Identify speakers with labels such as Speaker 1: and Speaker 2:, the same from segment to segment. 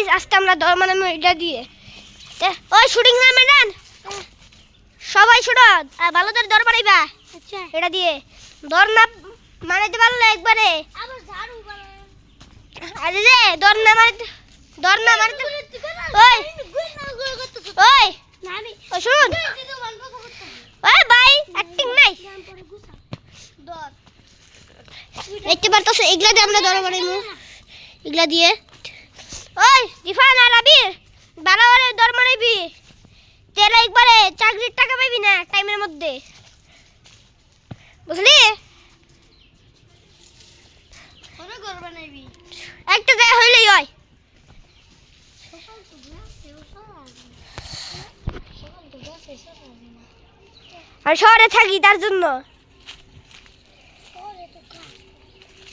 Speaker 1: Guys আজকে আমরা দর মানে এটা দিয়ে ওই শুটিং না ম্যাডাম সবাই শুনো ভালো করে দর বানাইবা আচ্ছা এটা দিয়ে দর না মানাইতে পারলে একবারে আবার ঝাড়ু বানাই আরে রে দর না মারতে ওই ওই নামি ও শুন ওই ভাই অ্যাক্টিং নাই দর দেখতে পারতাছ এগুলা দিয়ে আমরা দর বানাইমু এগুলা দিয়ে ওই ইরফান আর আবির ভালো করে দর বানাইবি তেল একবারে চাকরির টাকা পাইবি না টাইমের মধ্যে বুঝলি কোন ঘর বানাইবি একটা জায়গা হইলেই হয় আর শহরে থাকি তার জন্য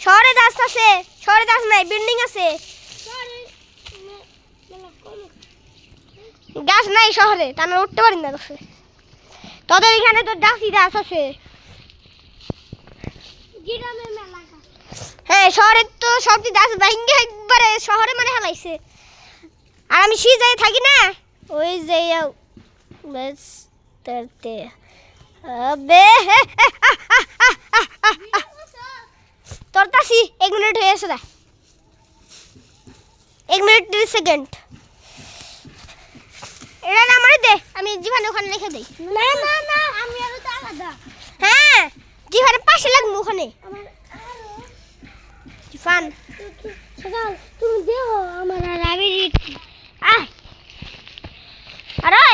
Speaker 1: শহরে দাস আছে শহরে দাস নাই বিল্ডিং আছে গাছ নাই শহরে তারা উঠতে পারি না গাছে তোদের এখানে তো ডাসি গাছ আছে হ্যাঁ শহরে তো সবটি গাছ ভাঙ্গে একবারে শহরে মানে হেলাইছে আর আমি সি যাই থাকি না ওই যে বেশ তেরতে আবে তোর তাসি 1 মিনিট হয়ে গেছে 1 মিনিট 30 সেকেন্ড এটা না আমারে দে আমি জীবনে ওখানে রেখে দেই না না না আমি আরো তো আলাদা হ্যাঁ জীবনে পাশে লাগবো ওখানে জিফান সকাল তুমি দেও আমার আর আবির আরে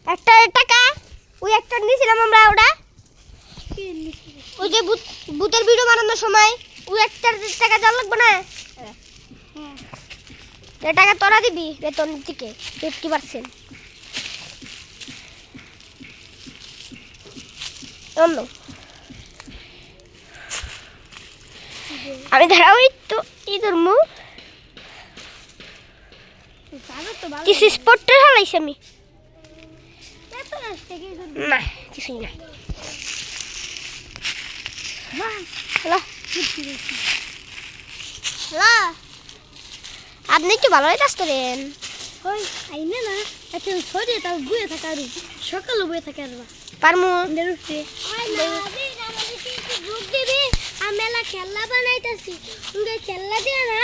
Speaker 1: একটা টাকা ওই একটা নিছিলাম আমরা ওটা ওই যে ভূতের ভিডিও বানানোর সময় ওই একটা টাকা দেওয়া লাগবে না হ্যাঁ টাকা তোরা দিবি বেতন থেকে 50% অন্য আমি ধারাওই তো এই ধর্ম কিছু স্পটে হালাইছি আমি না কিছুই না হ্যালো হ্যালো আপনি একটু ভালোই কাজ করেন ওই আইনে না আচ্ছা সরিয়ে তাও বুয়ে থাকা আর সকালে বুয়ে থাকে আর পারমু বেরুছি যোগ দিবি আমি মেলা খেলনা বানাইতেছি উনকে খেলনা দিয়ে না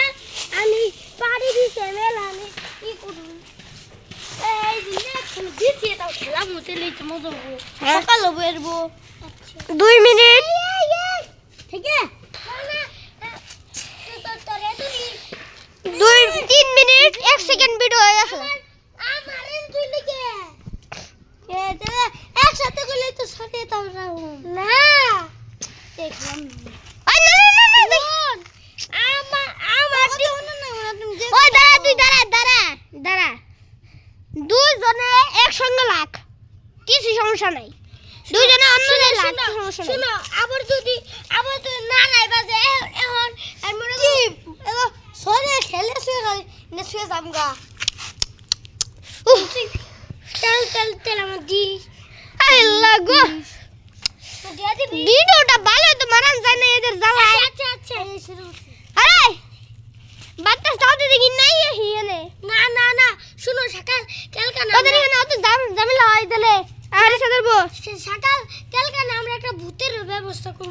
Speaker 1: আমি পারি দিছে মেলা আমি কি করব এই দিনে দিছি তাও খেলা মুতে লইতে মজা হবে সকালে বেরবো 2 মিনিট ঠিক আছে 2-3 মিনিট 1 সেকেন্ড ভিডিও হয়ে গেছে আমারে তুই লিখে একসাথে করলে তো সাথে তাও না দেখলাম ওই না না না আমার ওই দাঁড়া তুই দাঁড়া দুইজনে একসঙ্গে লাখ কিছু সমস্যা নাই দুইজনে অন্যদের লাখ সমস্যা নাই শুনো আবার না নাই বাজে এখন আর মনে কি সরে খেলে শুয়ে যামগা তেল আমার দি আল্লাহ গো ভিডিওটা ভালো তো মারান যায় না এদের জ্বালা আচ্ছা আরে বাতাস দাও তো দেখি নাই হিয়ানে না শুনো সকাল কালকে না ওদের এখানে অত ঝামেলা হয় তাহলে আরে সাদরবো সকাল কালকে না আমরা একটা ভূতের ব্যবস্থা করব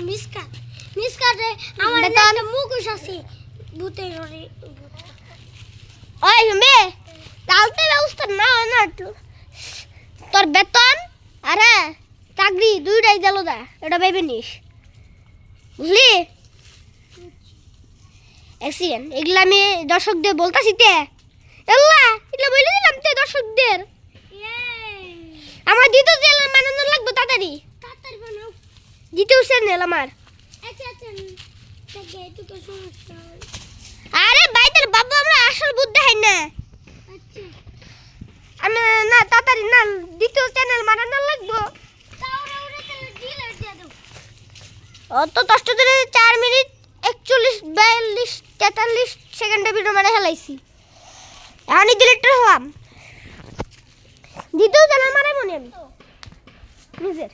Speaker 1: মিসকাটে আমার একটা মুখোশ আছে ভূতের ওরে ওই মে তালতে ব্যবস্থা না তোর বেতন আরে চাকরি দুইটাই গেল দা এটা ভেবে নিস বুঝলি অ্যাক্সিডেন্ট এগুলা আমি দর্শকদের বলতাছি তে আল্লাহ এগুলা বলে দিলাম তে দর্শকদের আমার দ্বিতীয় চ্যানেল বানানো লাগবে তাড়াতাড়ি বানাও দ্বিতীয় চ্যানেল আমার আচ্ছা তো সমস্যা আরে ভাইদের বাবা আমরা আসল বুদ্ধ দেখাই না আচ্ছা আমি না তাড়াতাড়ি না দ্বিতীয় চ্যানেল বানানো লাগবে অত কষ্ট ধরে 4 মিনিট 41 42 43 সেকেন্ডে ভিডিও মানে হেলাইছি এখনই ডিলিট হলাম দ্বিতীয় চ্যানেল মানে মনে আমি নিজের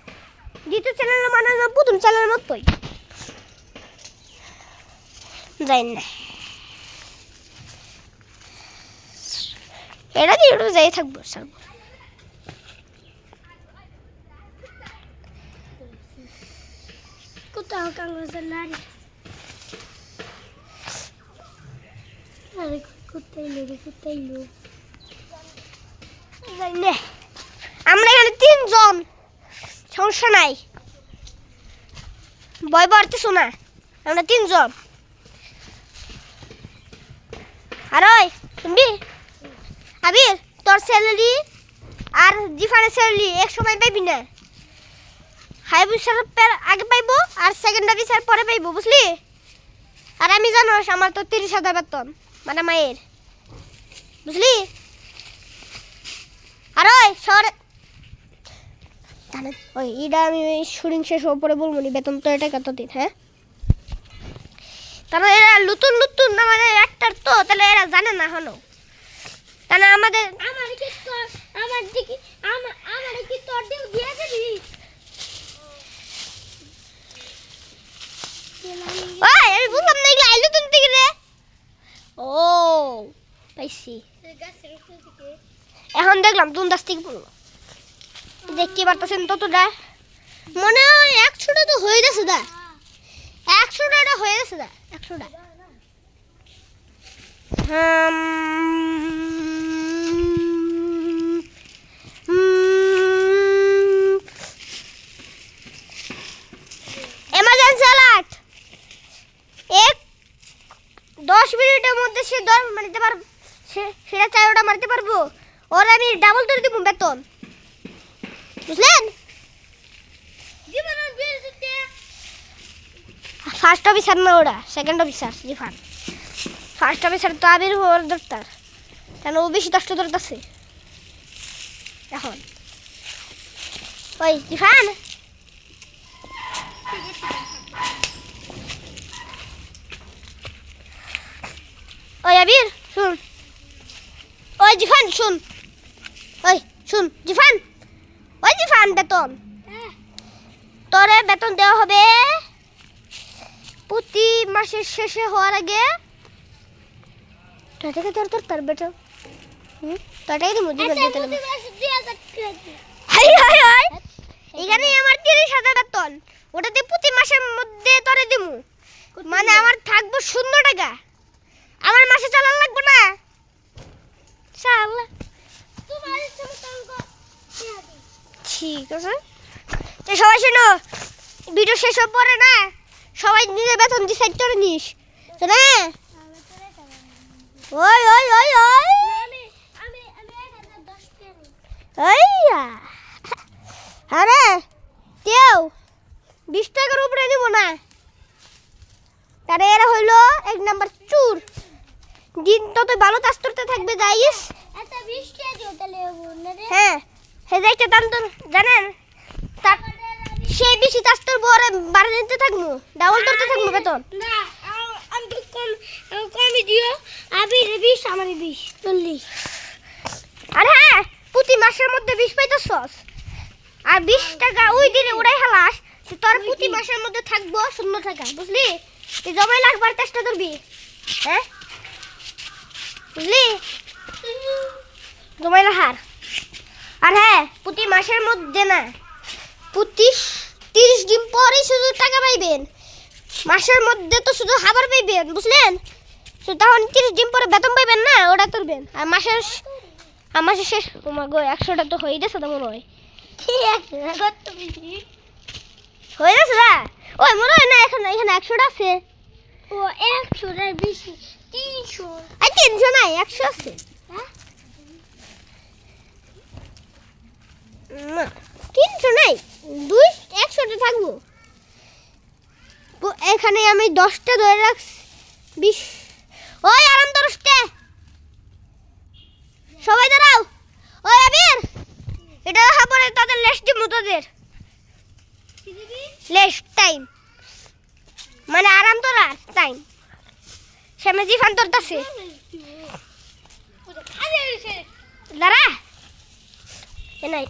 Speaker 1: দ্বিতীয় চ্যানেল মানে প্রথম চ্যানেলের মতোই যাই না এটা দিয়ে একটু যাই থাকবো স্যার। কোথাও কাগজের নারী আমরা এখানে 3 জন, সমস্যা নাই, ভয় বাড়তেছো না, আমরা 3 জন। আর ওই শুনবি আবির, তোর স্যালারি আর জিফানের স্যালারি এক সময় পাইবি না, হাই বিচার আগে পাইবো আর সেকেন্ডারি স্যার পরে পাইবো, বুঝলি? আর আমি জানোস আমার তো 30,000 বেতন, মানে মায়ের, বুঝলি? আর ওই শহরে ওই এটা আমি শুটিং শেষ হওয়ার পরে বলবো নি, বেতন তো এটা কত দিন, হ্যাঁ? কারণ এরা নতুন নতুন আমাদের একটার তো, তাহলে এরা জানে না হলো, তাহলে আমাদের আমার কি তোর দিয়ে দিবি? ওই আমি বুঝলাম না এগুলো আইলো তুই থেকে রে। ও পাইছি, এখন দেখলাম তুই দাস থেকে পড়লো, দেখতে পারতেছেন ততটা, মনে হয় 100টা তো হয়ে গেছে, দা 100টা হয়ে গেছে, দা 100টা। এমার্জেন্সি অ্যালার্ট, 10 মিনিটের মধ্যে সে 10 মারতে পারবে, সেটা 4টা মারতে পারবো, ওর আমি ডাবল করে দিব বেতন, বুঝলেন? ফার্স্ট অফিসার না ওরা, সেকেন্ড অফিসার জিফান। ফার্স্ট অফিসার তো আবির হওয়ার দরকার, কেন ও বেশি কষ্ট ধরতেছে এখন। ওই জিফান, ওই আবির শুন, ওই জিফান শুন, ওই শুন জিফান, ওই জিফান বেতন তোরে বেতন দেওয়া হবে প্রতি মাসের শেষে হওয়ার আগে। টাটাকে তোর বেতন টাটাই দিব, হাই হাই হাই, এখানে আমার 30,000 বেতন, ওটাতে প্রতি মাসের মধ্যে তোরে দিব, মানে আমার থাকবো 0 টাকা, আমার মাসে চালান লাগবে না, চালা ঠিক আছে। সবাই শোনো, ভিডিও শেষ হওয়ার পরে না সবাই নিজের বেতন ডিসাইড করে নিস, না? ওই ওই ওই ওই আরে কেউ 20 টাকার উপরে নিব না, তারা এরা হইলো 1 নাম্বার চুর, দিন তত ভালো কাজ করতে থাকবে, যাইস হ্যাঁ, হে যাইতে দাম তো জানেন, সে বেশি কাজ করবো আর বাড়ি দিতে থাকবো, ডাবল করতে থাকবো বেতন। কমই দিও, আবির 20 আমার 20 40। আর হ্যাঁ, প্রতি মাসের মধ্যে 20 পাইতেছস, আর 20 টাকা ওই দিনে উড়াই হালাস, তোর প্রতি মাসের মধ্যে থাকবো 0 টাকা, বুঝলি? তুই জমাই লাগবার চেষ্টা করবি, হ্যাঁ বুঝলি? জমাই লাহার। আর হ্যাঁ, প্রতি মাসের মধ্যে না, প্রতি 30 দিন পরেই শুধু টাকা পাইবেন, মাসের মধ্যে তো শুধু খাবার পাইবেন, বুঝলেন? তখন 30 দিন পরে বেতন পাইবেন না, ওটা করবেন। আর মাসের শেষ, তোমার গো 100টা তো হয়ে গেছে, তো মনে হয় হয়ে গেছে না? ওই মনে হয় না, এখানে 100টা আছে। ও 100টার বেশি, 300। আর 300 নাই, 100 আছে। না 300 নাই, 100টা থাকবো। এখানে আমি 10টা ধরে রাখছি, 20। ওই আরাম দরস্টে সবাই দাঁড়াও। ওই আবির, এটা পরে তাদের লেস দিব, তোদের লেস টাইম, মানে আরাম তোরা টাইম। সামনে জিফান তোরতাছে, দাঁড়া এ নাই।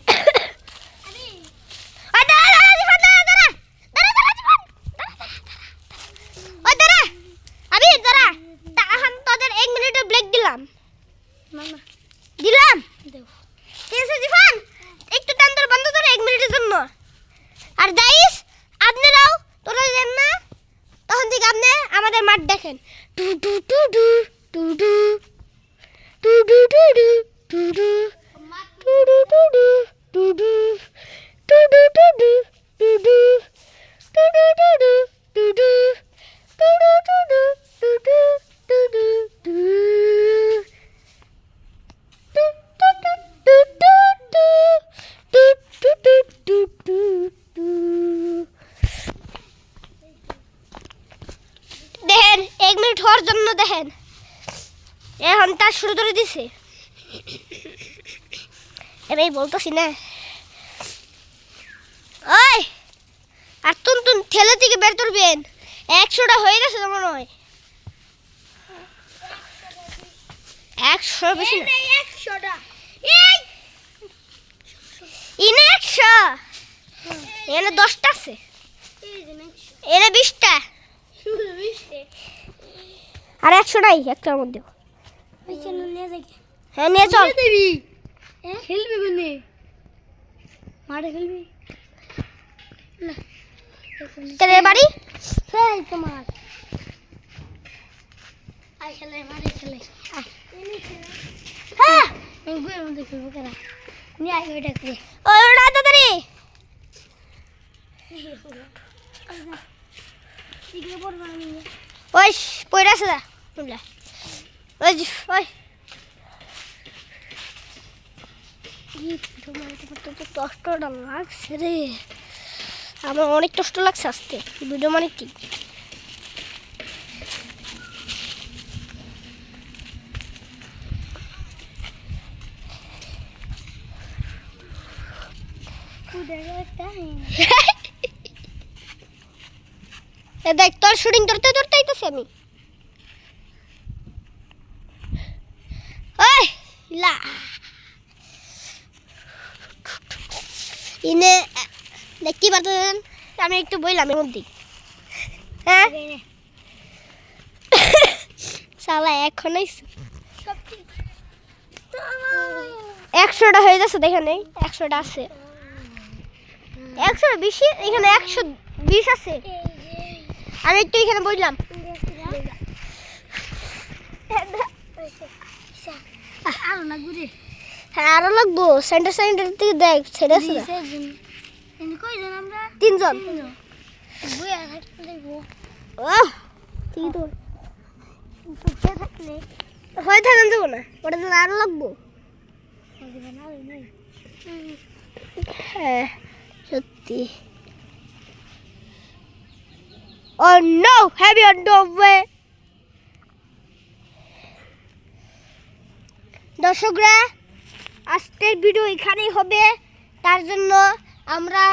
Speaker 1: দিলাম এখন তার শুরু করে দিছে আমি বলতেছি না ওই আর তুন ঠেলে থেকে বের করবেন 100টা হয়ে গেছে মনে হয় 100 বেশি না 100টা এই ইনে 100 এনে 10টা আছে এনে 20টা আর 100টাই একটার মধ্যে হ্যাঁ নিয়ে চল খেলবি কোনে মাঠে খেলবি না তেরে বাড়ি সেই তোমার আই খেলে মাঠে খেলে হ্যাঁ এই গুয়ের মধ্যে খেলবো কেন নি আই ওইটা খেলে ওইটা দাদারি ইগলে পড়বা আমি ওই পয়রাছে দা বুঝলা ওই ওই কষ্টটা লাগছে রে আমার অনেক কষ্ট লাগছে আসতে ভিডিও মানে কি দেখ তোর শুটিং করতে করতে আইতেছি আমি ওই লা ইনে দেখতে পারতেন আমি একটু বইলাম এর মধ্যে হ্যাঁ শালা এখন আইছে 100টা হয়ে যাচ্ছে দেখেন এই 100টা আছে 100 বেশি এখানে 120 আছে আমি একটু এখানে বইলাম আরো লাগবে রে হ্যাঁ আরো লাগবো সেন্টার থেকে দেখ ছেড়ে আছে কয়জন আমরা 3 জন বইয়া থাকতে দেখবো ঠিক তো বইয়া থাকলে হয় থাকেন যাবো না ওটা তো আরো লাগবো হ্যাঁ সত্যি Oh no! Have you done way? দর্শকরা আজকের ভিডিও এখানেই হবে তার জন্য আমরা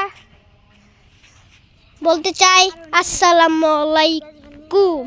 Speaker 1: বলতে চাই আসসালামু আলাইকুম